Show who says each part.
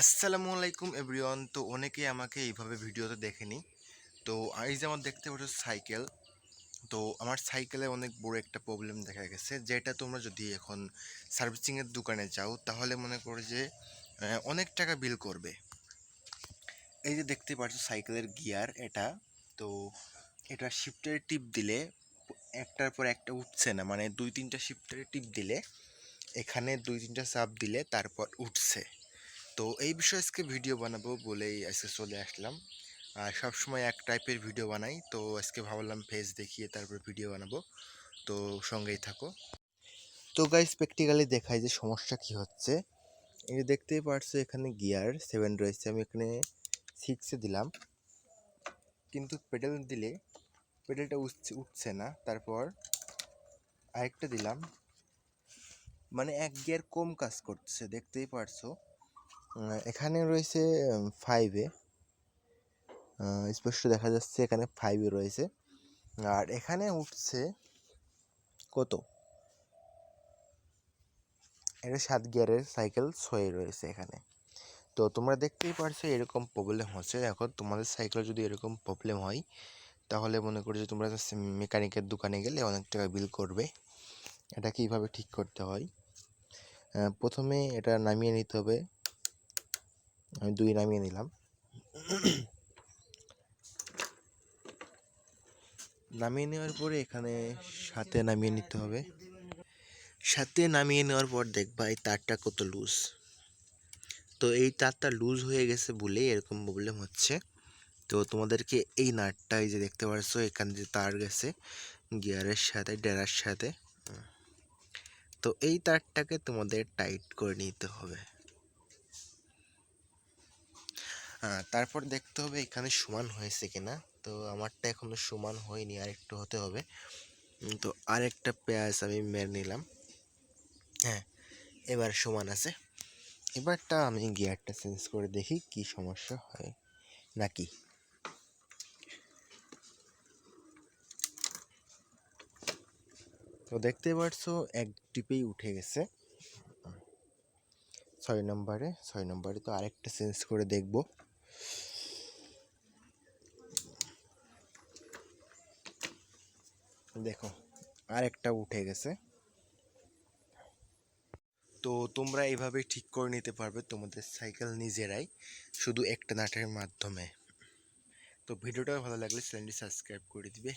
Speaker 1: আসসালামু আলাইকুম এভরিওয়ান। তো অনেকেই আমাকে এইভাবে ভিডিওতে দেখেনি। তো এই যে আমার দেখতে পাচ্ছ সাইকেল। তো আমার সাইকেলে অনেক বড় একটা প্রবলেম দেখা গেছে, যেটা তোমরা যদি এখন সার্ভিসিংয়ের দোকানে যাও তাহলে মনে করো যে অনেক টাকা বিল করবে। এই যে দেখতে পাচ্ছ সাইকেলের গিয়ার এটা। তো এটা শিফটের টিপ দিলে একটার পর একটা উঠছে না, মানে দুই তিনটা শিফটের টিপ দিলে এখানে দুই তিনটা চাপ দিলে তারপর উঠছে। তো এই বিষয়ে আজকে ভিডিও বানাবো বলেই আজকে চলে আসলাম। আর সবসময় এক টাইপের ভিডিও বানাই, তো আজকে ভাবলাম ফেস দেখিয়ে তারপর ভিডিও বানাবো। তো সঙ্গেই থাকো। তো গাইস প্র্যাকটিক্যালি দেখাই যে সমস্যা কি হচ্ছে। এই যে দেখতেই পারছো এখানে গিয়ার 7 রয়েছে, আমি এখানে 6-এ দিলাম, কিন্তু পেডেল দিলে পেডেলটা উঠছে না। তারপর আরেকটা দিলাম, মানে এক গিয়ার কম কাজ করছে, দেখতেই পারছো। এখানে রয়েছে 5-এ, স্পষ্ট দেখা যাচ্ছে এখানে 5-এ রয়েছে। আর এখানে উঠছে কত, এটা 7 গিয়ারের সাইকেল 6-এ রয়েছে এখানে। তো তোমরা দেখতেই পারছো এরকম প্রবলেম হচ্ছে। এখন তোমাদের সাইকেল যদি এরকম প্রবলেম হয় তাহলে মনে করো যে তোমরা মেকানিকের দোকানে গেলে অনেক টাকা বিল করবে। এটা কীভাবে ঠিক করতে হয়, প্রথমে এটা নামিয়ে নিতে হবে। আমি 2 নামিয়ে নিলাম। নামিয়ে নেওয়ার পরে এখানে 7-এ নামিয়ে নিতে হবে। 7-এ নামিয়ে নেওয়ার পর দেখবা এই তারটা কত লুজ। তো এই তারটা লুজ হয়ে গেছে বলেই এরকম প্রবলেম হচ্ছে। তো তোমাদেরকে এই নাটটা, এই যে দেখতে পাচ্ছ এখানে যে তার গেছে গিয়ারের সাথে ডেরার সাথে, তো এই তারটাকে তোমাদের টাইট করে নিতে হবে। তারপর দেখতে হবে এখানে সমান হয়েছে কিনা। তো আমারটা এখনো সমান হয়নি, আরেকটু হতে হবে। তো আরেকটা পেঁয়াজ আমি মেরে নিলাম। হ্যাঁ, এবার সমান আছে। এবারটা আমি গিয়ারটা চেঞ্জ করে দেখি কি সমস্যা হয় নাকি। তো দেখতে পারছো এক টিপেই উঠে গেছে 6 নম্বরে। তো আরেকটা চেঞ্জ করে দেখব। দেখো আরেকটা উঠে গেছে। তো তোমরা এইভাবেই ঠিক করে নিতে পারবে তোমাদের সাইকেল নিজেরাই, শুধু একটা নাটের মাধ্যমে। তো ভিডিওটা ভালো লাগলে চ্যানেলটি সাবস্ক্রাইব করে দিবে।